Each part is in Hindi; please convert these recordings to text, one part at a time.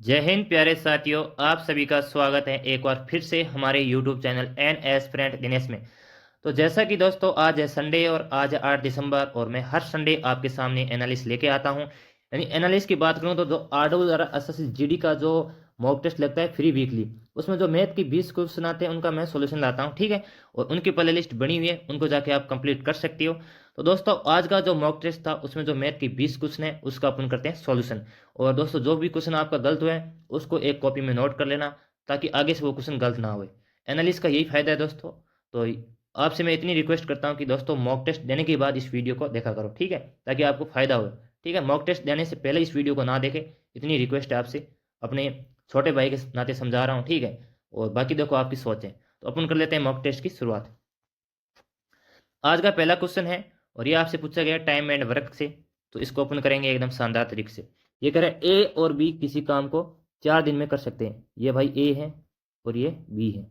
जय हिंद प्यारे साथियों, आप सभी का स्वागत है एक बार फिर से हमारे YouTube channel N S friend Dinesh में। तो जैसा कि दोस्तों आज है संडे और आज है 8 दिसंबर और मैं हर संडे आपके सामने एनालिस्ट लेके आता हूं। यानी एनालिस्ट की बात करूं तो जो आरडब्ल्यू द्वारा एसएससी जीडी का जो मॉक टेस्ट लगता है फ्री वीकली, उसमें जो मैथ की 20 क्वेश्चन आते हैं उनका मैं सोल्यूशन लाता हूं, ठीक है। और उनकी प्ले लिस्ट बनी हुई है, उनको जाके आप कंप्लीट कर सकती हो। तो दोस्तों आज का जो मॉक टेस्ट था उसमें जो मैथ की 20 क्वेश्चन है उसका अपन करते हैं सॉल्यूशन। और दोस्तों जो भी क्वेश्चन आपका गलत हुआ है उसको एक कॉपी में नोट कर लेना, ताकि आगे से वो क्वेश्चन गलत ना हो। एनालिस्ट का यही फायदा है दोस्तों। तो आपसे मैं इतनी रिक्वेस्ट करता हूँ कि दोस्तों मॉक टेस्ट देने के बाद इस वीडियो को देखा करो, ठीक है, ताकि आपको फायदा हो। ठीक है, मॉक टेस्ट देने से पहले इस वीडियो को ना देखे, इतनी रिक्वेस्ट है आपसे। अपने छोटे भाई के नाते समझा रहा हूँ, ठीक है। और बाकी देखो आपकी सोच है। तो अपन कर लेते हैं मॉक टेस्ट की शुरुआत। आज का पहला क्वेश्चन है और ये आपसे पूछा गया टाइम एंड वर्क से। तो इसको अपन करेंगे एकदम शानदार तरीके से। ये करें ए और बी किसी काम को 4 दिन में कर सकते हैं। ये भाई ए है और ये बी है,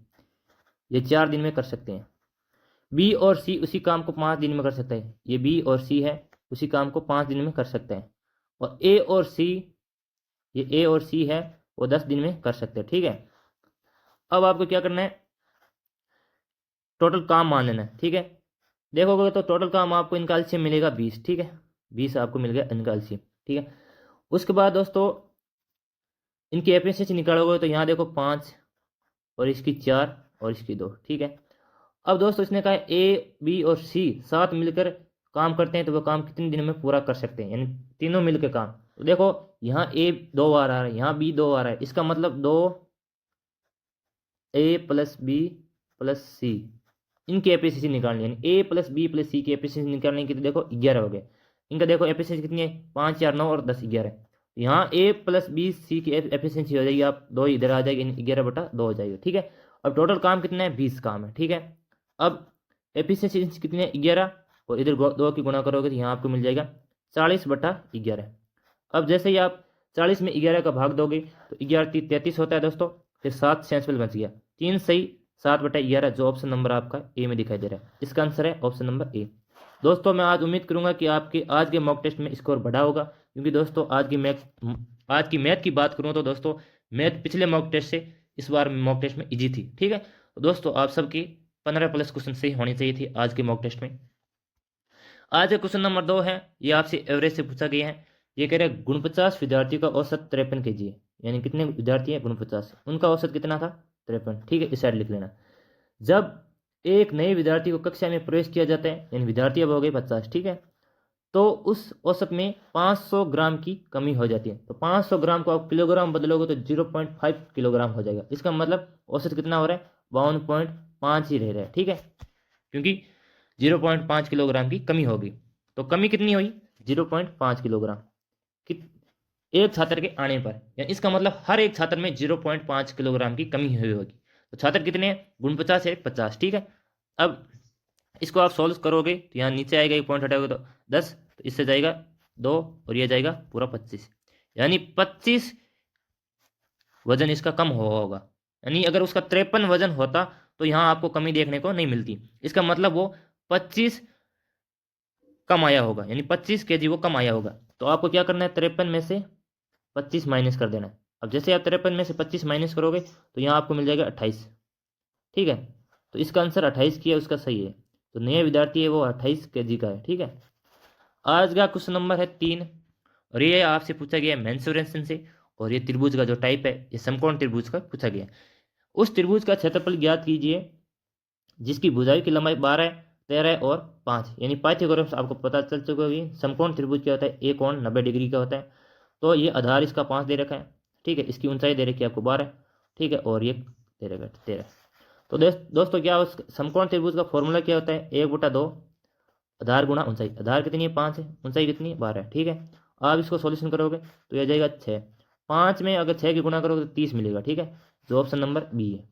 ये 4 दिन में कर सकते हैं। बी और सी उसी काम को 5 दिन में कर सकते हैं। ये बी और सी है, उसी काम को 5 दिन में कर सकते हैं। और ए और सी, ये ए और सी है, वो 10 दिन में कर सकते हैं, ठीक है। अब आपको क्या करना है, टोटल काम मान लेना है, ठीक है। देखोगे तो टोटल काम आपको इनका एलसीएम मिलेगा 20, ठीक है। 20 आपको मिल गया इनका एलसीएम, ठीक है। उसके बाद दोस्तों इनकी एफिशिएंसी निकालोगे तो यहाँ देखो 5 और इसकी 4 और इसकी 2, ठीक है। अब दोस्तों इसने कहा ए बी और सी साथ मिलकर काम करते हैं तो वो काम कितने दिनों में पूरा कर सकते हैं, यानी तीनों मिलकर काम। तो देखो यहाँ ए 2 बार आ रहा है, यहाँ बी 2 आ रहा है, इसका मतलब 2 ए प्लस बी प्लस सी, इनकी एफिशिएंसी निकालनी है। यानी ए प्लस बी प्लस सी की एफिशिएंसी निकालने की, तो देखो 11 हो गए। इनका देखो एफिशिएंसी कितनी है, 5 4 9 और 10 11। यहाँ ए प्लस बी सी की एफिशिएंसी हो जाएगी, आप 2 इधर आ जाएगी, 11/2 हो जाएगी, ठीक है। अब टोटल काम कितना है, 20 काम है, ठीक है। अब एफिशिएंसी कितनी है, 11, और इधर 2 की गुणा करोगे तो यहाँ आपको मिल जाएगा 40/11। अब जैसे ही आप 40 में 11 का भाग दोगे तो 11 33 होता है दोस्तों। फिर 7 सेंसिबल बच गया, 3 सही, 7/11, जो ऑप्शन नंबर आपका ए में दिखाई दे रहा है, इसका आंसर है ऑप्शन नंबर ए। दोस्तों मैं आज उम्मीद करूंगा कि आपके आज के मॉक टेस्ट में स्कोर बढ़ा होगा, क्योंकि दोस्तों आज की मैथ की बात करूं तो दोस्तों मैथ पिछले मॉक टेस्ट से इस बार मॉक टेस्ट में इजी थी, ठीक है। तो दोस्तों आप सबकी 15+ क्वेश्चन सही होनी चाहिए थी आज के मॉक टेस्ट में। आज का क्वेश्चन नंबर 2 है, ये आपसे एवरेज से पूछा गया है। ये कह रहे हैं 49 विद्यार्थियों का औसत 53 kg है। यानी कितने विद्यार्थी हैं, 49, उनका औसत कितना था, 53, ठीक है। इस साइड लिख लेना। जब एक नए विद्यार्थी को कक्षा में प्रवेश किया जाता है, यानी विद्यार्थी अब हो गए 50, ठीक है, तो उस औसत में 500 ग्राम की कमी हो जाती है। तो 500 ग्राम को आप किलोग्राम बदलोगे तो 0.5 किलोग्राम हो जाएगा। इसका मतलब औसत कितना हो रहा है, 52.5 ही रह रहा है, ठीक है, क्योंकि 0.5 किलोग्राम की कमी होगी। तो कमी कितनी हुई, 0.5 किलोग्राम कि एक छात्र के आने पर, यानी इसका मतलब हर एक छात्र में 0.5 किलोग्राम की कमी हुई होगी। तो छात्र कितने हैं, 49 है 50, ठीक है। अब इसको आप सॉल्व करोगे तो यहाँ नीचे आएगा, एक पॉइंट हटाओगे तो 10, तो इससे जाएगा 2 और ये जाएगा पूरा 25, यानी 25 वजन इसका कम होगा। यानी अगर उसका 53 वजन होता तो यहाँ आपको कमी देखने को नहीं मिलती। इसका मतलब वो 25 कम आया होगा, यानी 25 kg वो कम आया होगा। तो आपको क्या करना है, 53 में से 25 माइनस कर देना है। अब जैसे आप 53 में से 25 माइनस करोगे तो यहाँ आपको मिल जाएगा 28, ठीक है। तो इसका आंसर 28 किया, उसका सही है। तो नया विद्यार्थी है वो 28 kg का है, ठीक है। आज का क्वेश्चन नंबर है 3 और ये आपसे पूछा गया है मेंसुरेशन से। और ये त्रिभुज का जो टाइप है ये समकोण त्रिभुज का पूछा गया है। उस त्रिभुज का क्षेत्रफल ज्ञात कीजिए जिसकी भुजाओं की लंबाई 12, 13 और 5। यानी पाइथागोरस से आपको पता चल चुका होगी समकोण त्रिभुज क्या होता है, एक कोण 90 डिग्री का होता है। तो ये आधार इसका 5 दे रखा है, ठीक है। इसकी ऊंचाई दे रखी है आपको 12, ठीक है, और ये दे रखा है 13। तो दोस्तों क्या उस समकोण त्रिभुज का फॉर्मूला क्या होता है, 1/2 आधार गुणा ऊंचाई। आधार कितनी है 5 है, ऊंचाई कितनी है 12 है, ठीक है। आप इसको सॉल्यूशन करोगे तो यह जाएगा 6। 5 में अगर 6 की गुणा करोगे तो 30 मिलेगा, ठीक है, जो ऑप्शन नंबर बी है।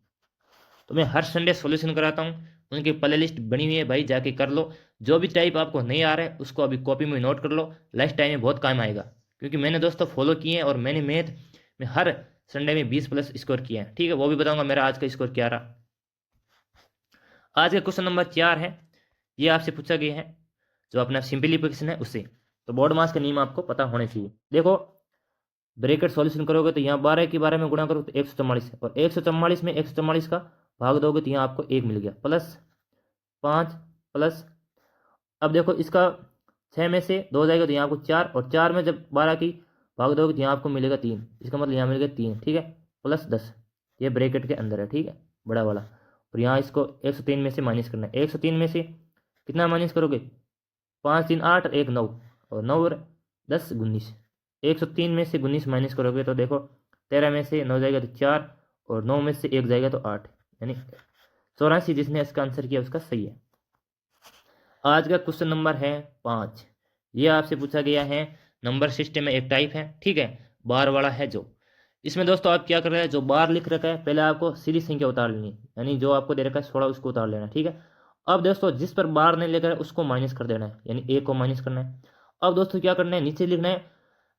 तो मैं हर संडे सॉल्यूशन कराता हूँ, उनकी प्ले लिस्ट बनी हुई है भाई, जाके कर लो। जो भी टाइप आपको नहीं आ रहा है उसको अभी कॉपी में नोट कर लो, लाइफ टाइम में बहुत काम आएगा। क्योंकि मैंने दोस्तों फॉलो किए हैं और मैंने मैथ में हर संडे में 20+ स्कोर किया है, ठीक है। वो भी बताऊंगा मेरा आज का स्कोर क्या रहा। आज का क्वेश्चन नंबर 4 है, ये आपसे पूछा गया है जो अपना सिंपलीफिकेशन है उससे। तो बोर्ड मास का नियम आपको पता होने चाहिए। देखो ब्रैकेट सॉल्यूशन करोगे तो यहाँ 12 की 12 में गुणा करो तो 144 है, और 144 में 144 का भाग दोगे तो यहाँ आपको 1 मिल गया, प्लस 5 प्लस, अब देखो इसका 6 में से 2 जाएगा तो यहाँ आपको 4, और 4 में जब 12 की भाग दोगे तो यहाँ आपको मिलेगा 3, इसका मतलब यहाँ मिलेगा 3, ठीक है, प्लस 10, ये ब्रैकेट के अंदर है, ठीक है, बड़ा वाला। और यहाँ इसको 103 में से माइनस करना है। 103 में से कितना माइनस करोगे, 5 3 8 और 1 9, और 9 और 10 19। 103 में से 19 माइनस करोगे तो देखो 13 में से 9 जाएगा तो 4, और 9 में से 1 जाएगा तो 8, यानी 84। जिसने इसका आंसर किया उसका सही है। आज का क्वेश्चन नंबर है 5। ये आपसे पूछा गया है, नंबर सिस्टम में एक टाइप है, ठीक है, बार वाला है जो। इसमें दोस्तों आप क्या कर रहे हैं, जो बार लिख रखा है पहले आपको सीधी संख्या उतार लेनी, यानी जो आपको दे रखा है 16 उसको उतार लेना, ठीक है। अब दोस्तों जिस पर बार नहीं लेकर उसको माइनस कर देना है, यानी ए को माइनस करना है। अब दोस्तों क्या करना है, नीचे लिखना है,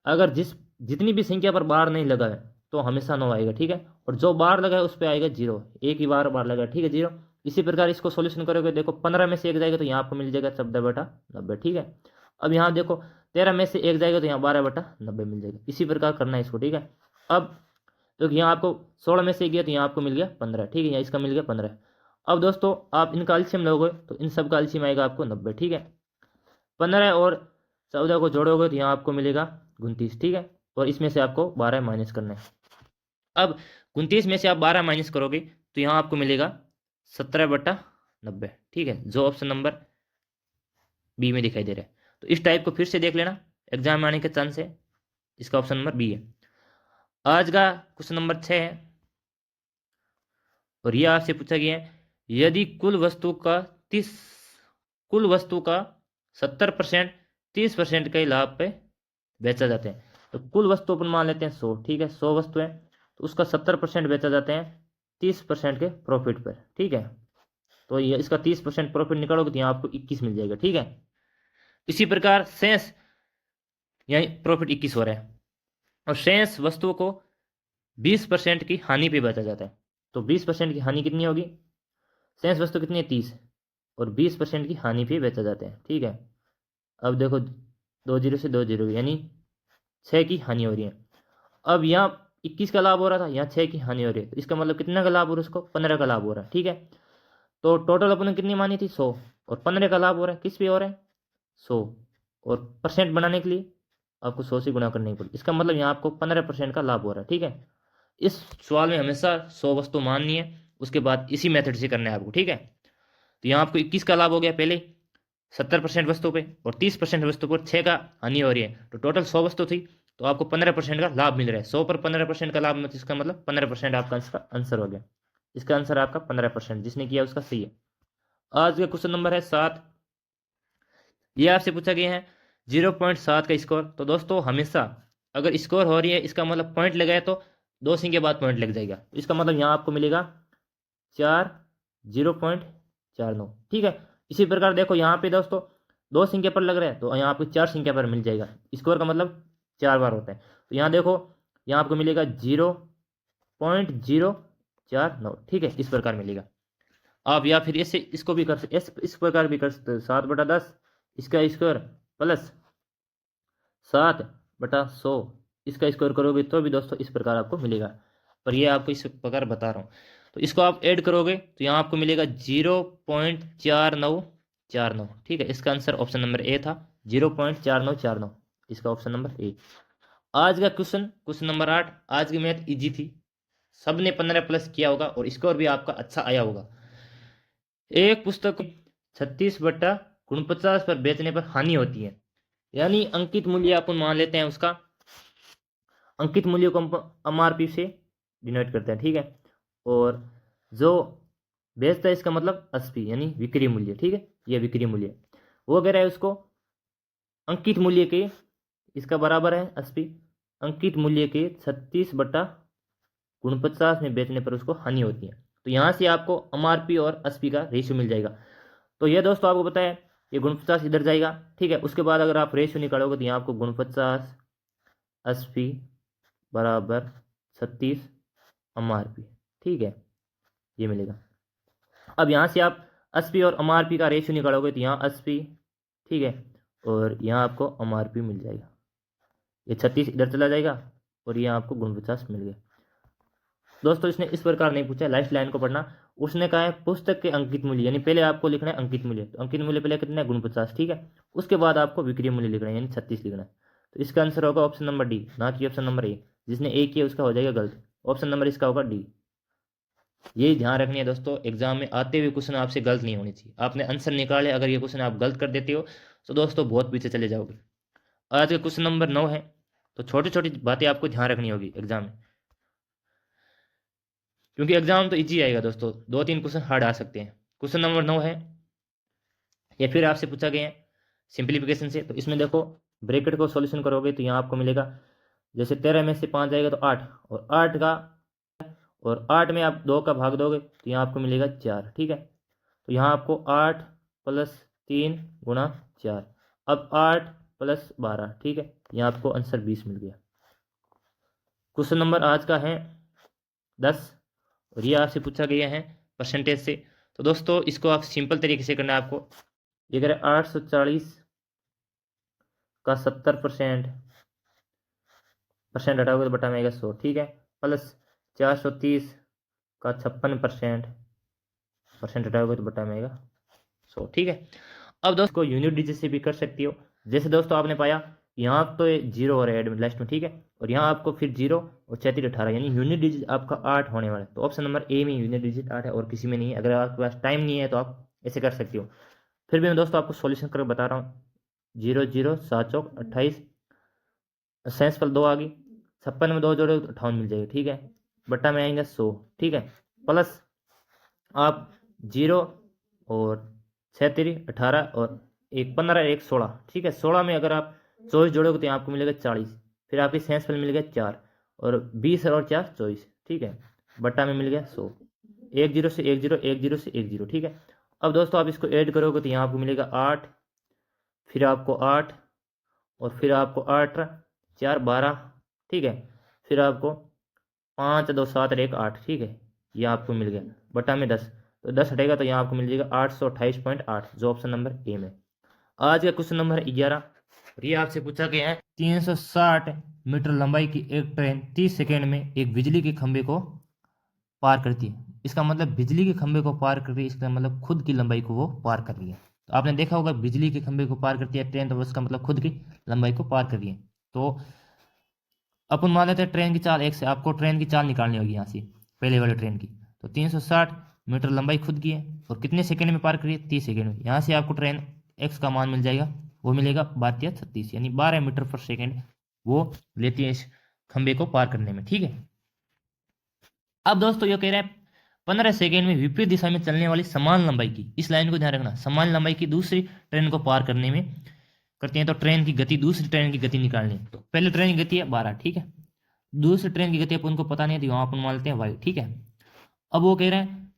अगर जितनी भी संख्या पर बार नहीं लगा है तो हमेशा 9 आएगा, ठीक है, और जो बार लगा है उस पर आएगा 0, एक ही बार लगा, ठीक है, 0। इसी प्रकार इसको सॉल्यूशन करोगे, देखो 15 में से 1 जाएगा तो यहाँ आपको मिल जाएगा 14/90, ठीक है। अब यहाँ देखो 13 में से 1 जाएगा तो यहाँ 12/90 मिल जाएगा। इसी प्रकार करना है इसको, ठीक है। अब तो यहाँ आपको 16 में से 1 गया तो यहाँ आपको मिल गया 15, ठीक है, यहाँ इसका मिल गया 15। अब दोस्तों आप इनका एलसीएम लोगे तो इन सब का एलसीएम आएगा आपको 90, ठीक है। 15 और 14 को जोड़ोगे तो यहाँ आपको मिलेगा 29, ठीक है, और इसमें से आपको 12 माइनस करना है। अब 29 में से आप 12 माइनस करोगे तो यहाँ आपको मिलेगा 17/90, ठीक है, जो ऑप्शन नंबर बी में दिखाई दे रहा है। तो इस टाइप को फिर से देख लेना, एग्जाम में आने के चांस है, इसका ऑप्शन नंबर बी है। आज का क्वेश्चन नंबर 6 है, और यह आपसे पूछा गया है, यदि कुल वस्तु का 70% 30% के लाभ पे बेचा जाते हैं, तो कुल वस्तु अपन मान लेते हैं 100, ठीक है, 100 वस्तु है तो उसका 70% बेचा जाते हैं 30% के प्रॉफिट पर, ठीक है। तो ये इसका 30% प्रॉफिट निकालोगे तो यहाँ आपको 21 मिल जाएगा, ठीक है। इसी प्रकार शेष, यानी प्रॉफिट 21 हो रहा है, और शेष वस्तुओं को 20% की हानि पे बेचा जाता है, तो 20% की हानि कितनी होगी, शेष वस्तु कितनी है 30, और 20% की हानि पे बेचा जाता है, ठीक है। अब देखो 2 0 से 2 0, यानी 6 की हानि हो रही है। अब यहाँ 21 का लाभ हो रहा था, यहाँ 6 की हानि हो रही है, तो इसका मतलब कितना का लाभ हो रहा है, उसको 15 का लाभ हो रहा है, ठीक है। तो टोटल अपन ने कितनी मानी थी 100, और 15 का लाभ हो रहा है, किस पे हो रहा है 100, और परसेंट बनाने के लिए आपको 100 से गुणा करनी पड़ी, इसका मतलब यहाँ आपको 15% का लाभ हो रहा है, ठीक है। इस सवाल में हमेशा 100 वस्तु माननी है, उसके बाद इसी मेथड से करना है आपको, ठीक है। तो यहाँ आपको 21 का लाभ हो गया पहले 70% वस्तु पे, और 30% वस्तु पर 6 का हानि हो रही है, तो टोटल 100 वस्तु थी, तो आपको 15% का लाभ मिल रहा है। 100 पर 15% का लाभ, मतलब इसका मतलब 15% आपका इसका आंसर हो गया। इसका आंसर आपका 15%, जिसने किया उसका सही है। आज का क्वेश्चन नंबर है 7। ये आपसे पूछा गया है 0.7 का स्कोर। तो दोस्तों हमेशा अगर स्कोर हो रही है, इसका मतलब पॉइंट लगाए तो 2 सिंह के बाद पॉइंट लग जाएगा, इसका मतलब यहाँ आपको मिलेगा 0.49, ठीक है। इसी प्रकार देखो यहाँ पे दोस्तों 2 सिंह पर लग रहा है, तो यहाँ आपको 4 सिंह पर मिल जाएगा। स्कोर का मतलब 4 बार होता है, तो यहाँ देखो यहाँ आपको मिलेगा 0.049, ठीक है, इस प्रकार मिलेगा। आप या फिर इससे इसको भी कर सकते, इस प्रकार भी कर सकते हो, 7/10 इसका स्क्वायर प्लस 7/100 इसका स्क्वायर करोगे तो भी दोस्तों इस प्रकार आपको मिलेगा, पर ये आपको इस प्रकार बता रहा हूँ। तो इसको आप ऐड करोगे तो यहाँ आपको मिलेगा 0.4949, ठीक है। इसका आंसर ऑप्शन नंबर ए था, 0.4949, इसका ऑप्शन नंबर ए। आज का क्वेश्चन नंबर 8। आज की मैथ इजी थी, सब ने 15+ किया होगा और स्कोर भी आपका अच्छा आया होगा। एक पुस्तक 36/49 पर बेचने पर हानि होती है, यानी अंकित मूल्य अपन मान लेते हैं उसका, अंकित मूल्य को MRP से डिनोट करते हैं, ठीक है। और जो बेचता है इसका मतलब 80, यानी विक्रय मूल्य, ठीक है, ये विक्रय मूल्य। वो कह रहा है उसको अंकित मूल्य के, इसका बराबर है 80, अंकित मूल्य के 36/49 में बेचने पर उसको हानि होती है। तो यहाँ से आपको MRP और 80 का रेशियो मिल जाएगा। तो ये दोस्तों आपको पता है ये 49 इधर जाएगा, ठीक है। उसके बाद अगर आप रेशियो निकालोगे तो यहाँ आपको 49 80 बराबर 36 MRP, ठीक है, ये मिलेगा। अब यहाँ से आप 80 और MRP का रेशियो निकालोगे तो यहाँ 80, ठीक है, और यहाँ आपको MRP मिल जाएगा। ये 36 इधर चला जाएगा और यहाँ आपको गुण 50 मिल गया। दोस्तों इसने इस प्रकार नहीं पूछा लास्ट लाइन को पढ़ना, उसने कहा है पुस्तक के अंकित मूल्य, यानी पहले आपको लिखना है अंकित मूल्य, तो अंकित मूल्य पहले कितना है गुण 50, ठीक है। उसके बाद आपको विक्रय मूल्य लिखना है यानी 36 लिखना है। तो इसका आंसर होगा ऑप्शन नंबर डी, ना कि ऑप्शन नंबर ए। जिसने ए किया उसका हो जाएगा गलत, ऑप्शन नंबर इसका होगा डी। यही ध्यान रखनी है दोस्तों, एग्जाम में आते हुए क्वेश्चन आपसे गलत नहीं होनी चाहिए। आपने आंसर निकाले, अगर ये क्वेश्चन आप गलत कर देते हो तो दोस्तों बहुत पीछे चले जाओगे। आज का क्वेश्चन नंबर 9 है, तो छोटी छोटी बातें आपको ध्यान रखनी होगी एग्जाम में, क्योंकि एग्जाम तो इजी आएगा दोस्तों, 2-3 क्वेश्चन हार्ड आ सकते हैं। क्वेश्चन नंबर 9 है, ये फिर आपसे पूछा गया है सिंप्लीफिकेशन से। तो इसमें देखो ब्रैकेट को सॉल्यूशन करोगे तो यहाँ आपको मिलेगा, जैसे 13 में से 5 जाएगा तो 8, और 8 का और 8 में आप 2 का भाग दोगे तो यहाँ आपको मिलेगा 4, ठीक है। तो यहाँ आपको 8 + 3 गुणा 4, अब 8 + 12, ठीक है। यहाँ आपको आंसर 20 मिल गया। क्वेश्चन नंबर आज का है 10, और ये आपसे पूछा गया है परसेंटेज से। तो दोस्तों इसको आप सिंपल तरीके से करना है आपको। ये अगर 840 का 70% हटाओगे तो बटा में आएगा 100, ठीक है, प्लस 430 का 56% हटाओगे तो बटा में आएगा 100, ठीक है। अब दोस्तों को यूनिट डिजिट से भी कर सकती हो। जैसे दोस्तों आपने पाया यहाँ तो ये 0 हो रहा है एड लास्ट में, ठीक है, और यहाँ आपको फिर 0 और 34 18, यानी यूनिट डिजिट आपका 8 होने वाला है। तो ऑप्शन नंबर ए में यूनिट डिजिट 8 है और किसी में नहीं है। अगर आपके पास टाइम नहीं है तो आप ऐसे कर सकते हो। फिर भी मैं दोस्तों आपको सॉल्यूशन करके बता रहा हूँ। 0 0 7 चौक 28, सेंस पर 2 आ गई, 56 में 2 जोड़े तो 58 मिल जाएगा, ठीक है, बट्टा में आएंगे 100, ठीक है, प्लस आप 0 और 36 18 और 1 15 1 16, ठीक है। 16 में अगर आप 24 जोड़ोगे तो यहाँ आपको मिलेगा 40, फिर आपके सेंस पर मिल गया 4, और 20 और 4 24, ठीक है, बट्टा में मिल गया 100, 1 0 से 1 0 1 0 से 1 0, ठीक है। अब दोस्तों आप इसको ऐड करोगे तो यहाँ आपको मिलेगा 8, फिर आपको 8, और फिर आपको 8 4 12, ठीक है, फिर आपको 5 2 7 1 8, ठीक है, ये आपको मिल गया, बटा में 10, तो 10 हटेगा तो यहाँ आपको मिल जाएगा 828.8, जो ऑप्शन नंबर ए में। आज का क्वेश्चन नंबर 11, ये आपसे पूछा गया है 360 मीटर लंबाई की एक ट्रेन 30 सेकेंड में एक बिजली के खंभे को पार करती है। इसका मतलब बिजली के खंभे को पार कर रही है, इसका मतलब खुद की लंबाई को वो पार कर रही है। तो आपने देखा होगा बिजली के खंभे को पार करती है ट्रेन, तो उसका मतलब खुद की लंबाई को पार कर रही है। तो अपन मान लेते हैं ट्रेन की चाल 1 से, आपको ट्रेन की चाल निकालनी होगी यहाँ से पहले वाले ट्रेन की। तो 360 मीटर लंबाई खुद की है और कितने सेकंड में पार करिए 30 सेकंड में। यहाँ से आपको ट्रेन एक्स का मान मिल जाएगा, वो मिलेगा 12 यानी 12 मीटर पर सेकेंड वो लेती है इस खंभे को पार करने में, ठीक है। अब दोस्तों ये कह रहा है 15 सेकेंड में विपरीत दिशा में चलने वाली समान लंबाई की, इस लाइन को ध्यान रखना, समान लंबाई की दूसरी ट्रेन को पार करने में करते हैं। तो ट्रेन की गति, दूसरी ट्रेन की गति निकालनी है। तो पहले ट्रेन की गति है 12, ठीक है, दूसरी ट्रेन की गति अपन को पता नहीं है तो वहाँ अपन मान लेते हैं वाई, ठीक है। अब वो कह रहे हैं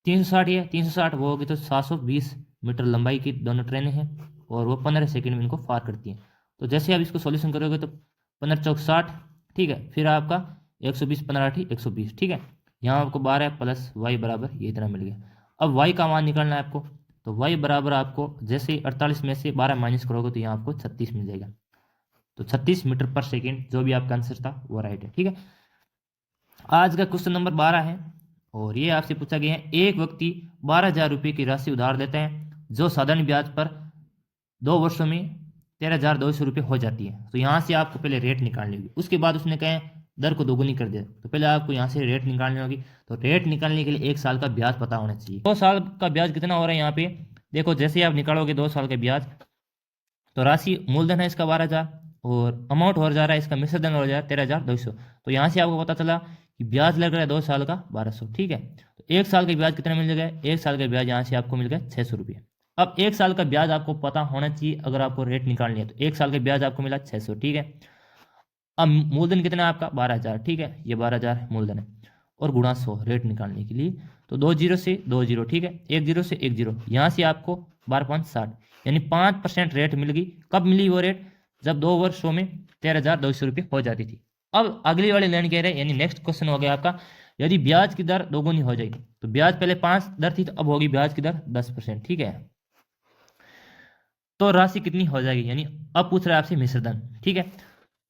360 है, 360 वो होगी तो 720 मीटर लंबाई की दोनों ट्रेनें हैं और वो 15 सेकेंड में इनको पार करती हैं। तो जैसे आप इसको सॉल्यूशन करोगे तो 15 चौक 60, ठीक है, फिर आपका 120 15 120, ठीक है, यहाँ आपको 12 + वाई बराबर ये इतना मिल गया। अब वाई का मान निकालना है आपको, तो वाई बराबर आपको जैसे 48 में से 12 माइनस करोगे तो यहाँ आपको 36 मिल जाएगा। तो 36 मीटर पर सेकेंड जो भी आपका आंसर था वो राइट है, ठीक है। आज का क्वेश्चन नंबर 12 है और ये आपसे पूछा गया है, एक व्यक्ति 12,000 रुपये की राशि उधार देता है जो साधारण ब्याज पर 2 वर्षों में 13,200 रुपये हो जाती है। तो यहाँ से आपको पहले रेट निकालनी होगी, उसके बाद उसने कहा दर को दोगुनी कर दिया, तो पहले आपको यहाँ से रेट निकालनी होगी। तो रेट निकालने के लिए 1 साल का ब्याज पता होना चाहिए। 2 साल का ब्याज कितना हो रहा है यहाँ पे देखो, जैसे आप निकालोगे 2 साल का ब्याज, तो राशि मूलधन है इसका 12,000 और अमाउंट हो जा रहा है इसका मिश्र धन हो जाएगा 13,200। तो यहाँ से आपको पता चला कि ब्याज लग रहा है 2 साल का 1200, ठीक है। तो 1 साल का ब्याज कितना मिल जाएगा, 1 साल का ब्याज यहाँ से आपको मिल गया 600 रुपये। अब 1 साल का ब्याज आपको पता होना चाहिए अगर आपको रेट निकालनी है। तो 1 साल का ब्याज आपको मिला 600, ठीक है। अब मूलधन कितना है आपका 12,000, ठीक है, ये 12,000 मूलधन है और गुणा 100 रेट निकालने के लिए। तो 2 0 से 2 0, ठीक है, 1 0 से 1 0, यहाँ से आपको 12 5 60 यानी 5% रेट मिल गई। कब मिली वो रेट, जब 2 वर्षों में 13,200 रुपये हो जाती थी। अब अगली वाली लाइन कह रहे हैं, यानी नेक्स्ट क्वेश्चन हो गया आपका, यदि ब्याज की दर दोगुनी हो जाएगी, तो ब्याज पहले 5 दर थी तो अब होगी ब्याज की दर 10%, ठीक है, तो राशि कितनी हो जाएगी, यानी अब पूछ रहा है आपसे मिश्रधन, ठीक है।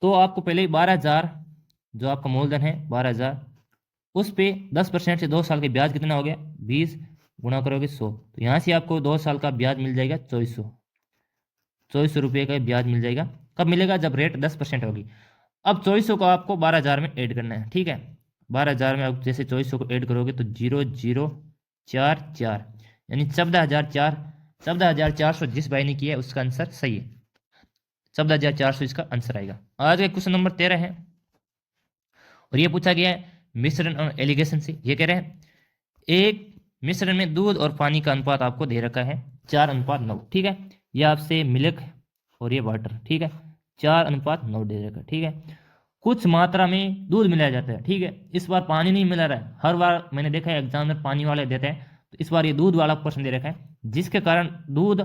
तो आपको पहले 12,000 जो आपका मूलधन है 12,000, उस पे 10% से 2 साल के ब्याज कितना हो गया 20, गुणा करोगे 100, तो यहाँ से आपको 2 साल का ब्याज मिल जाएगा 2400 रुपये का ब्याज मिल जाएगा। कब मिलेगा? जब रेट 10% होगी। अब 2400 को आपको 12,000 में ऐड करना है, ठीक है। 12,000 में आप जैसे 2400 को ऐड करोगे तो 0044, यानी 14,400 जिस भाई ने किया है उसका आंसर सही है। 14,400 इसका आंसर आएगा। आज का क्वेश्चन नंबर 13 है और ये पूछा गया है मिश्रण और एलिगेशन से। ये कह रहे हैं एक मिश्रण में दूध और पानी का अनुपात आपको दे रखा है 4:9, ठीक है। ये आपसे मिल्क और ये वाटर, ठीक है, 4:9 दे रखा है, ठीक है। कुछ मात्रा में दूध मिलाया जाता है, ठीक है। इस बार पानी नहीं मिला रहा है, हर बार मैंने देखा है एग्जाम में पानी वाले देते हैं, तो इस बार ये दूध वाला क्वेश्चन दे रखा है, जिसके कारण दूध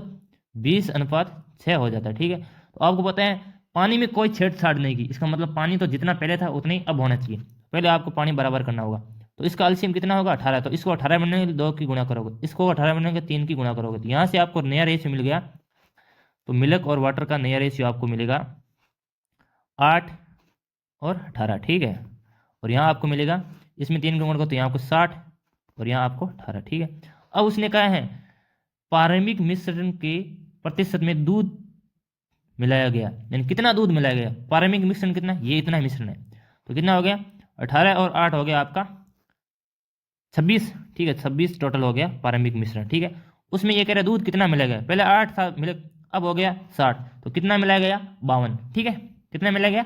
20:6 हो जाता है, ठीक है। तो आपको पता है पानी में कोई छेड़छाड़ नहीं की, इसका मतलब पानी तो जितना पहले था उतना ही अब होना चाहिए। पहले आपको पानी बराबर करना होगा, तो इसका एलसीएम कितना होगा 18, तो इसको 18 बनने के लिए 2 की गुणा करोगे, इसको 18 बनने के 3 की गुणा करोगे, तो यहाँ से आपको नया रेशियो मिल गया। तो मिल्क और वाटर का नया रेशियो आपको मिलेगा 8 और 18, ठीक है। और यहाँ आपको मिलेगा, इसमें 3 का गुणा करो तो यहाँ आपको 60 और यहाँ आपको 18, ठीक है। अब उसने कहा है प्रारंभिक मिश्रण के प्रतिशत में दूध मिलाया गया, यानी कितना दूध मिलाया गया। प्रारंभिक मिश्रण कितना, ये इतना मिश्रण है, तो कितना हो गया 18 और 8 हो गया आपका 26, ठीक है। 26 टोटल हो गया प्रारंभिक मिश्रण, ठीक है। उसमें ये कह रहा है दूध कितना मिलाया गया, पहले 8 था मिले, अब हो गया 60, तो कितना मिलाया गया 52, ठीक है। कितना मिलाया गया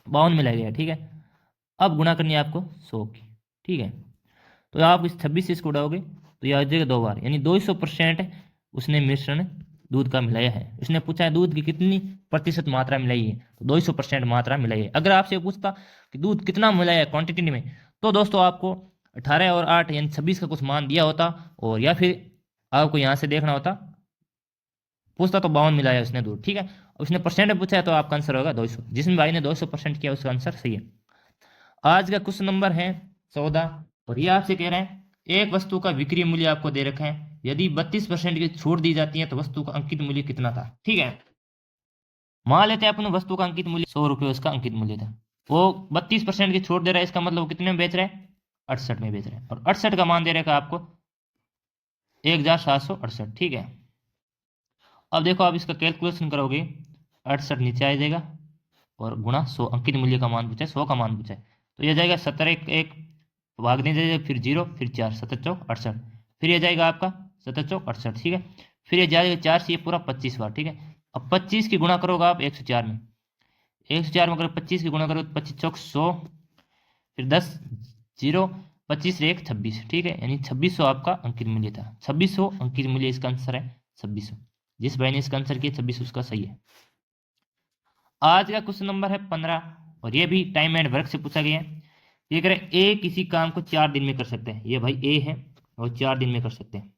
52 मिलाया गया, ठीक है। अब गुणा करनी है आपको 100 की, ठीक है। तो आप इस 26 से इसको उड़ाओगे तो यह आ जाएगा 2 बार, यानी 200% उसने मिश्रण दूध का मिलाया है। उसने पूछा है दूध की कितनी प्रतिशत मात्रा मिलाई है, तो 200% मात्रा मिलाई है। अगर आपसे पूछता कि दूध कितना मिलाया है क्वांटिटी में, तो दोस्तों आपको 18 और 8 यानी 26 का कुछ मान दिया होता, और या फिर आपको यहाँ से देखना होता, पूछता तो 52 मिलाया उसने दूध, ठीक है। उसने परसेंट में पूछा है तो आपका आंसर होगा 200, जिसमें भाई ने 200% किया उसका आंसर सही है। आज का क्वेश्चन नंबर है 14 और ये आपसे कह रहे हैं एक वस्तु का विक्रय मूल्य आपको दे रखा है, यदि 32% की छूट दी जाती है तो वस्तु का अंकित मूल्य कितना था, ठीक है। मान लेते हैं अपन वस्तु का अंकित मूल्य 100 रुपये उसका अंकित मूल्य था, वो 32% की छूट दे रहा है, इसका मतलब वो कितने में बेच रहा है 68 में बेच रहा है, और 68 का मान दे रखा है आपको 1,768, ठीक है। अब देखो आप इसका कैलकुलेशन करोगे 68 नीचे आ जाएगा और गुणा 100, अंकित मूल्य का मान पूछा है 100 का मान पूछा है, तो यह जाएगा 70 एक भाग नहीं जाएगा, फिर 0 फिर 4 7 चौक 68, फिर यह जाएगा आपका 7 चौक 68, ठीक है। फिर ये जाएगा 4 से ये पूरा 25 बार, ठीक है। अब 25 की गुणा करोगे आप 104 में, 104 में अगर 25 की गुणा करोगे 25 चौक 100, फिर 10 0 25 से 1 26, ठीक है, यानी 2600 आपका अंकित मूल्य था। 2600 अंकित मूल्य इसका आंसर है 2600, जिस भाई ने इसका आंसर किया 2600 उसका सही है। आज का क्वेश्चन नंबर है 15 और ये भी टाइम एंड वर्क से पूछा गया है। ये कह रहे हैं ए किसी काम को 4 दिन में कर सकते हैं, ये भाई ए है और 4 दिन में कर सकते हैं।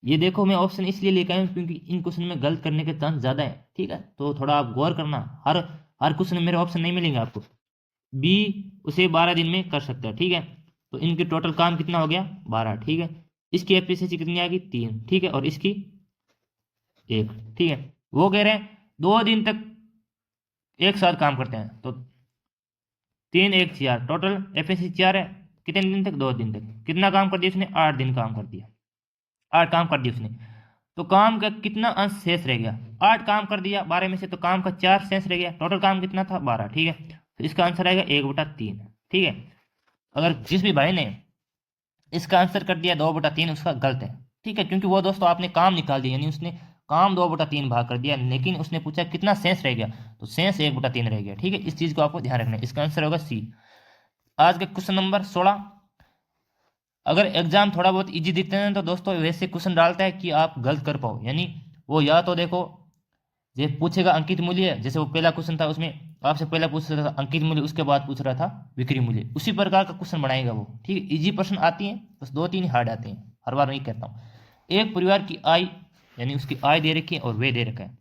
ये देखो मैं ऑप्शन इसलिए लेकर आया हूँ क्योंकि इन क्वेश्चन में गलत करने के चांस ज़्यादा है, ठीक है, तो थोड़ा आप गौर करना, हर क्वेश्चन में मेरे ऑप्शन नहीं मिलेंगे आपको। बी उसे 12 दिन में कर सकता है, ठीक है, तो इनके टोटल काम कितना हो गया 12, ठीक है। इसकी एफिशिएंसी कितनी आ गई 3, ठीक है, और इसकी 1, ठीक है। वो कह रहे हैं 2 दिन तक एक साथ काम करते हैं, तो 3 1 4 टोटल एफिशिएंसी 4 है, कितने दिन तक 2 दिन तक, कितना काम कर दिया उसने 8 दिन काम कर दिया, 8 काम कर दिया उसने, तो काम का कितना अंश शेष रह गया 8 काम कर दिया 12 में से, तो काम का 4 शेष रह गया, टोटल काम कितना था 12, ठीक है। तो इसका आंसर आएगा 1/3, ठीक है। अगर जिस भी भाई ने इसका आंसर कर दिया 2/3 उसका गलत है, ठीक है, क्योंकि वो दोस्तों आपने काम निकाल दिया, यानी उसने काम 2/3 भाग कर दिया, लेकिन उसने पूछा कितना शेष रह गया, तो शेष 1/3 रह गया, ठीक है। इस चीज को आपको ध्यान रखना है, इसका आंसर होगा सी। आज का क्वेश्चन नंबर 16, अगर एग्जाम थोड़ा बहुत इजी दिखते हैं तो दोस्तों वैसे क्वेश्चन डालता है कि आप गलत कर पाओ, यानी वो या तो देखो ये पूछेगा अंकित मूल्य, जैसे वो पहला क्वेश्चन था उसमें आपसे पहला पूछ रहा था अंकित मूल्य, उसके बाद पूछ रहा था विक्रय मूल्य, उसी प्रकार का क्वेश्चन बनाएगा वो, ठीक है। इजी प्रश्न आती है बस 2-3 हार्ड आते हैं, हर बार नहीं कहता हूँ। एक परिवार की आय, यानी उसकी आय दे रखी है और वे दे रखा है,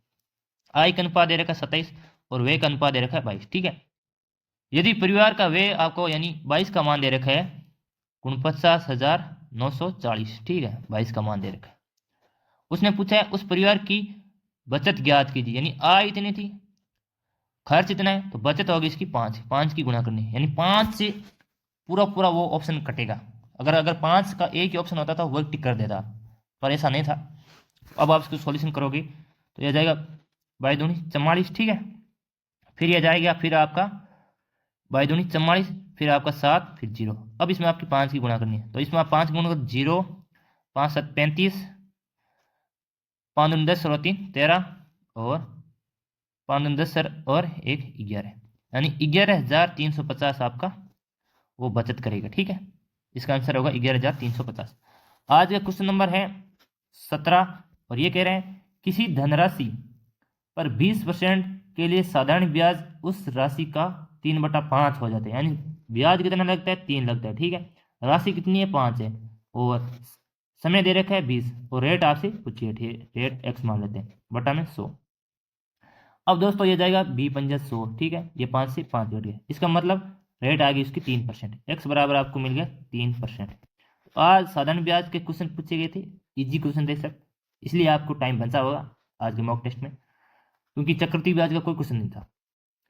आय का अनुपात दे रखा है 27 और वे का अनुपात दे रखा है 22, ठीक है। यदि परिवार का वे आपको यानी 22 का मान दे रखा है 49,940, ठीक है, 22 का मान दे रखा है। उसने पूछा है उस परिवार की बचत ज्ञात कीजिए, यानी आय इतनी थी, खर्च इतना है तो बचत होगी इसकी 5, 5 की गुणा करनी है, यानी 5 से पूरा पूरा वो ऑप्शन कटेगा। अगर अगर 5 का एक ही ऑप्शन होता था वो टिक कर देता, पर ऐसा नहीं था। अब आप इसको सॉल्यूशन करोगे तो यह जाएगा बाई दूनी 44, ठीक है। फिर यह जाएगा फिर आपका बाई दूनी 44, फिर आपका 7, फिर 0। अब इसमें आपकी 5 की गुणा करनी है, तो इसमें आप 5 गुणा करो 0, 5 7 35, 5 दूनी 10 और 3 13, और 5 दूनी 10 सर और 1 11, यानी 11,350 आपका वो बचत करेगा, ठीक है। इसका आंसर होगा 11,350। आज का क्वेश्चन नंबर है 17, और ये कह रहे हैं किसी धनराशि पर 20% के लिए साधारण ब्याज उस राशि का 3/5 हो जाता है, यानी ब्याज कितना लगता है 3 लगता है, ठीक है। राशि कितनी है 5 है, और समय दे रखा है 20, और रेट आपसे पूछिए, रेट x मान लेते हैं बटा में 100। अब दोस्तों ये जाएगा 20×100, ठीक है, ये 5 से 5 जुड़ गया, इसका मतलब रेट आ गई उसकी 3%, x बराबर आपको मिल गया 3%। आज साधारण ब्याज के क्वेश्चन पूछे गए थे, इजी क्वेश्चन थे सब, इसलिए आपको टाइम बचा होगा आज के मॉक टेस्ट में, क्योंकि चक्रवृद्धि ब्याज का कोई क्वेश्चन नहीं था।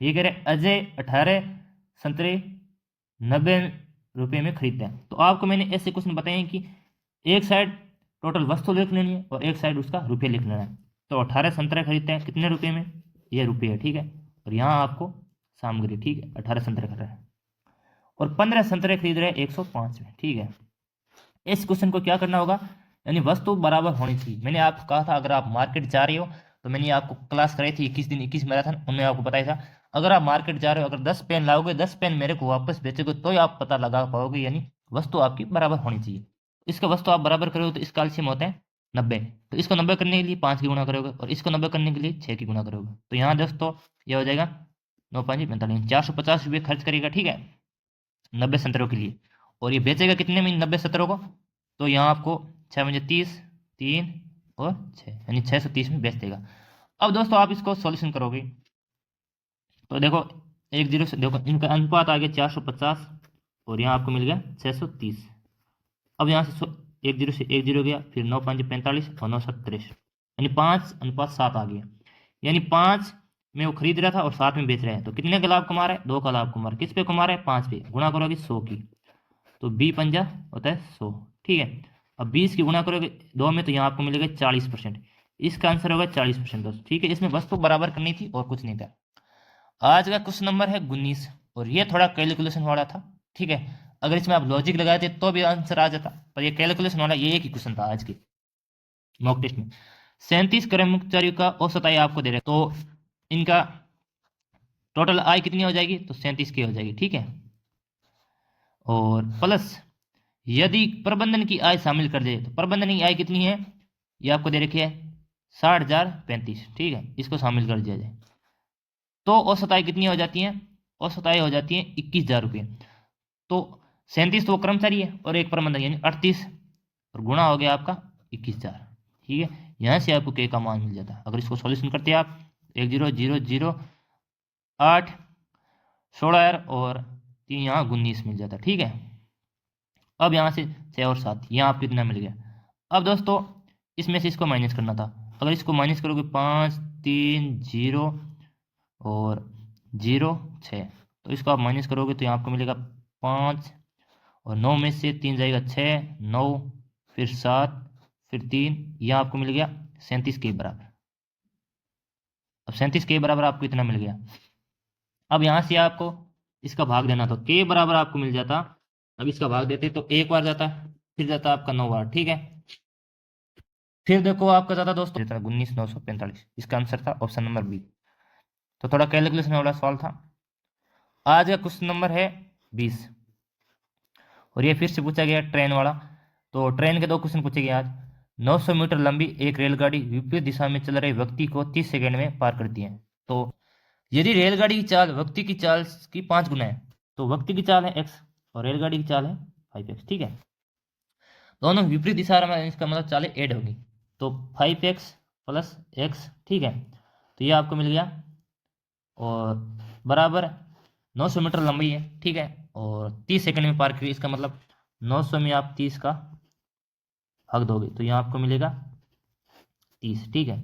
ये कह रहे अजय 18 संतरे 90 रुपये में खरीदते हैं, तो आपको मैंने ऐसे क्वेश्चन बताए हैं कि एक साइड टोटल वस्तु लिख लेनी है और एक साइड उसका रुपये लिख लेना है। तो 18 संतरे खरीदते हैं कितने रुपये में, ये रुपये है, ठीक है, और यहाँ आपको सामग्री, ठीक है, 18 संतरे खरीद रहे हैं, और 15 संतरे खरीद रहे हैं 105 में, ठीक है। इस क्वेश्चन को क्या करना होगा, यानी वस्तु बराबर होनी चाहिए। मैंने आपको कहा था अगर आप मार्केट जा रहे हो, तो मैंने आपको क्लास कराई थी 21 दिन 21 मैराथन, उनमें आपको बताया था अगर आप मार्केट जा रहे हो, अगर 10 पेन लाओगे 10 पेन मेरे को वापस बेचोगे, तो ही आप पता लगा पाओगे, यानी वस्तु आपकी बराबर होनी चाहिए। इसका वस्तु आप बराबर करोगे तो इसका एलसीएम होता है 90, तो इसको 90 करने के लिए 5 की गुणा करोगे, और इसको 90 करने के लिए 6 की गुणा करोगे, तो यहाँ दोस्तों यह हो जाएगा 9 5 45, 450 रुपये खर्च करेगा, ठीक है, 90 संतरों के लिए। और ये बेचेगा कितने में 90 संतरों को, तो यहाँ आपको 6 मुझे 30, 3 और 6, यानी 630 में बेच देगा। अब दोस्तों आप इसको सॉल्यूशन करोगे तो देखो 1 0 से देखो इनका अनुपात आ गया 450, और यहाँ आपको मिल गया 630। अब यहाँ से 1 0 से 1 0 गया, फिर 9 5 45 और 9 7 63, यानी 5:7 आ गया, यानी 5 में वो खरीद रहा था और 7 में बेच रहा है, तो कितने का लाभ कमा रहा है, 2 का लाभ कमा रहा है। किस पे कमा रहा है, 5 पे, गुणा करोगे 100 की, तो 20×5 होता है 100, ठीक है। अब 20 की गुणा करोगे 2 में, तो यहाँ आपको मिलेगा 40%, इसका आंसर होगा 40% दोस्तों, ठीक है। इसमें वस्तु बराबर करनी थी और कुछ नहीं था। आज का क्वेश्चन नंबर है 19, और ये थोड़ा कैलकुलेशन वाला था, ठीक है। अगर इसमें आप लॉजिक लगाए थे तो भी आंसर आ जाता, पर ये कैलकुलेशन वाला ये एक ही क्वेश्चन था आज के मॉक टेस्ट में। 37 कर्मचारियों का औसत आय आपको दे रहे, तो इनका टोटल आय कितनी हो जाएगी, तो 37 की हो जाएगी, ठीक है। और प्लस यदि प्रबंधन की आय शामिल कर दे, तो प्रबंधन की आय कितनी है, ये आपको दे रखी है 60,035, ठीक है, इसको शामिल कर दिया जाए, तो औसत आय कितनी हो जाती है, औसत आय हो जाती है 21,000 रुपये। तो 37 तो वो कर्मचारी है और एक प्रबंधक, यानी 38, और गुणा हो गया आपका 21,000, ठीक है। यहाँ से आपको के का मान मिल जाता है। अगर इसको सॉल्यूशन करते हैं आप 1 0 0 0 8 16 और 3 यहाँ 19 मिल जाता, ठीक है। अब यहाँ से 6 और 7 यहाँ आपको कितना मिल गया। अब दोस्तों इसमें से इसको माइनस करना था, अगर इसको माइनस करोगे 5 3 0 और 0 6, तो इसको आप माइनस करोगे तो यहाँ आपको मिलेगा 5, और 9 में से 3 जाएगा 6 9, फिर 7, फिर 3, यह आपको मिल गया 37 के बराबर। अब 37 के बराबर आपको इतना मिल गया। अब यहाँ से आपको इसका भाग देना, तो के बराबर आपको मिल जाता, अब इसका भाग देते तो एक बार जाता, फिर जाता आपका 9 बार, ठीक है। फिर देखो आपका जाता दोस्तों 19,945, इसका आंसर था ऑप्शन नंबर बी। तो थोड़ा कैलकुलेशन वाला सवाल था। आज का क्वेश्चन नंबर है 20, और ये फिर से पूछा गया ट्रेन वाला। तो ट्रेन के 2 क्वेश्चन पूछे गए आज। 900 मीटर लंबी एक रेलगाड़ी विपरीत दिशा में चल रहे व्यक्ति को 30 सेकंड में पार करती है। तो यदि रेलगाड़ी की चाल व्यक्ति की चाल की 5 गुना है, तो व्यक्ति की चाल है x और रेलगाड़ी की चाल है 5x, ठीक है। दोनों विपरीत दिशा में, इसका मतलब चालें ऐड होगी, तो 5x + x, ठीक है। तो ये आपको मिल गया, और बराबर 900 मीटर लंबी है, ठीक है, और 30 सेकंड में पार करिए, इसका मतलब 900 में आप 30 का भाग दोगे, तो यहाँ आपको मिलेगा 30, ठीक है।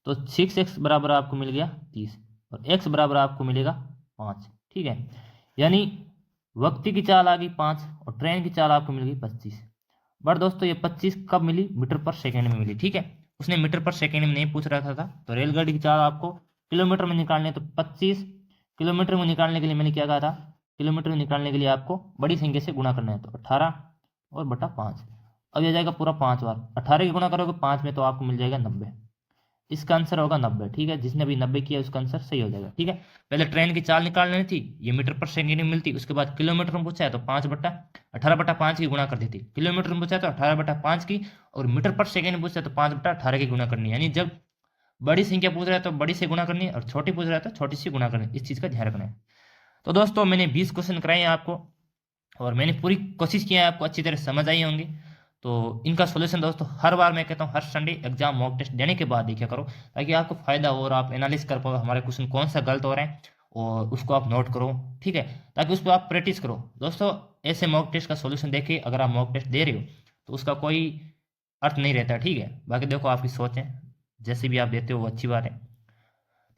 तो 6x बराबर आपको मिल गया 30, और x बराबर आपको मिलेगा 5। ठीक है, यानी वक्त की चाल आ गई 5 और ट्रेन की चाल आपको मिल गई 25। बट दोस्तों ये 25 कब मिली? मीटर पर सेकेंड में मिली। ठीक है, उसने मीटर पर सेकेंड में नहीं पूछ रखा था, तो रेलगाड़ी की चाल आपको किलोमीटर में निकालनी है। तो 25 किलोमीटर में निकालने के लिए मैंने क्या कहा था? किलोमीटर में निकालने के लिए आपको बड़ी संख्या से गुणा करना है, तो 18 और बटा 5। अब यह जाएगा पूरा 5 बार, 18 की गुणा करोगे 5 में तो आपको मिल जाएगा 90। इसका आंसर होगा 90। ठीक है, जिसने भी 90 किया उसका आंसर सही हो जाएगा। ठीक है, पहले ट्रेन की चाल निकाल लेनी थी, ये मीटर पर सेकेंड में मिलती, उसके बाद किलोमीटर में पूछा है तो 18/5 की गुणा कर देती। किलोमीटर में पूछा है तो 18/5 की, और मीटर पर सेकेंड में पूछा है तो 5/18 की गुणा करनी है। यानी जब बड़ी संख्या पूछ रहा है तो बड़ी से गुणा करनी है, और छोटी पूछ रहा है तो छोटी से गुणा करनी है। इस चीज़ का ध्यान रखना है। तो दोस्तों मैंने 20 क्वेश्चन कराए हैं आपको, और मैंने पूरी कोशिश की है आपको अच्छी तरह समझ आई होंगी। तो इनका सॉल्यूशन दोस्तों हर बार मैं कहता हूँ हर संडे एग्जाम मॉक टेस्ट देने के बाद देखा करो, ताकि आपको फायदा हो और आप एनालिस कर पाओ हमारे क्वेश्चन कौन सा गलत हो रहे हैं, और उसको आप नोट करो। ठीक है, ताकि उस पर आप प्रैक्टिस करो। दोस्तों ऐसे मॉक टेस्ट का सॉल्यूशन देखे अगर आप मॉक टेस्ट दे रहे हो तो उसका कोई अर्थ नहीं रहता। ठीक है, बाकी देखो आपकी सोच है, जैसे भी आप देते हो वो अच्छी बात है।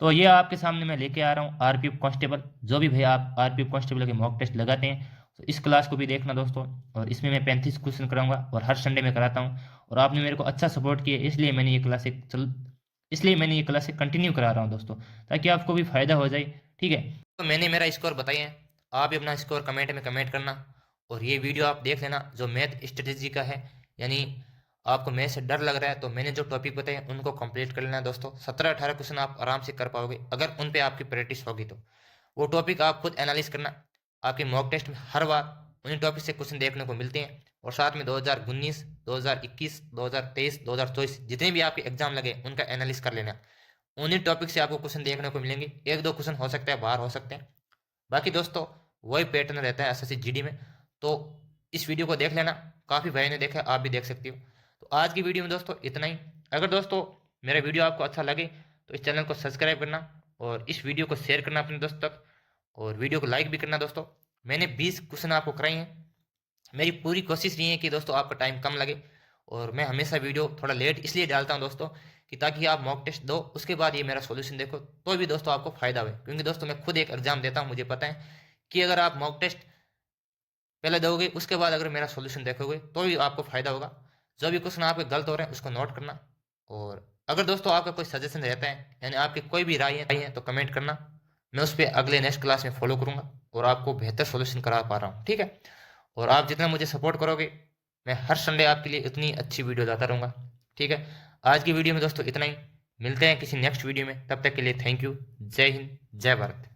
तो ये आपके सामने मैं लेके आ रहा हूँ आरपीएफ कांस्टेबल। जो भी भैया आप आरपीएफ कांस्टेबल के मॉक टेस्ट लगाते हैं तो इस क्लास को भी देखना दोस्तों, और इसमें मैं 35 क्वेश्चन कराऊंगा और हर संडे में कराता हूँ। और आपने मेरे को अच्छा सपोर्ट किया, इसलिए मैंने ये क्लास कंटिन्यू करा रहा हूँ दोस्तों, ताकि आपको भी फायदा हो जाए। ठीक है, तो मैंने मेरा स्कोर बताया, आप भी अपना स्कोर कमेंट में कमेंट करना, और ये वीडियो आप देख लेना जो मैथ स्ट्रेटेजी का है। यानी आपको मैथ से डर लग रहा है तो मैंने जो टॉपिक बताए उनको कंप्लीट कर लेना है दोस्तों। 17-18 क्वेश्चन आप आराम से कर पाओगे अगर उन पे आपकी प्रैक्टिस होगी तो। वो टॉपिक आप खुद एनालिस करना, आपके मॉक टेस्ट में हर बार उन्हीं टॉपिक से क्वेश्चन देखने को मिलते हैं। और साथ में 2019, 2021, 2023, 2024 जितने भी आपके एग्जाम लगे उनका एनालिस कर लेना। उन्हीं टॉपिक से आपको क्वेश्चन देखने को मिलेंगे, एक दो क्वेश्चन हो सकता है बाहर हो सकते हैं, बाकी दोस्तों वही पैटर्न रहता है एसएससी जीडी में। तो इस वीडियो को देख लेना, काफ़ी भाई ने देखा, आप भी देख सकती हो। तो आज की वीडियो में दोस्तों इतना ही। अगर दोस्तों मेरा वीडियो आपको अच्छा लगे तो इस चैनल को सब्सक्राइब करना, और इस वीडियो को शेयर करना अपने दोस्तों तक, और वीडियो को लाइक भी करना दोस्तों। मैंने 20 क्वेश्चन आपको कराए हैं, मेरी पूरी कोशिश रही है कि दोस्तों आपका टाइम कम लगे, और मैं हमेशा वीडियो थोड़ा लेट इसलिए डालता हूं दोस्तों कि ताकि आप मॉक टेस्ट दो उसके बाद ये मेरा सॉल्यूशन देखो तो भी दोस्तों आपको फायदा हो। क्योंकि दोस्तों मैं खुद एक एग्जाम देता हूं, मुझे पता है कि अगर आप मॉक टेस्ट पहले दोगे उसके बाद अगर मेरा सॉल्यूशन देखोगे तो भी आपको फायदा होगा। जो भी क्वेश्चन आपके गलत हो रहे हैं उसको नोट करना, और अगर दोस्तों आपका कोई सजेशन रहता है यानी आपकी कोई भी राय है तो कमेंट करना, मैं उस पर अगले नेक्स्ट क्लास में फॉलो करूंगा और आपको बेहतर सॉल्यूशन करा पा रहा हूँ। ठीक है, और आप जितना मुझे सपोर्ट करोगे मैं हर संडे आपके लिए इतनी अच्छी वीडियो लाता रहूँगा। ठीक है, आज की वीडियो में दोस्तों इतना ही, मिलते हैं किसी नेक्स्ट वीडियो में, तब तक के लिए थैंक यू। जय हिंद, जय भारत।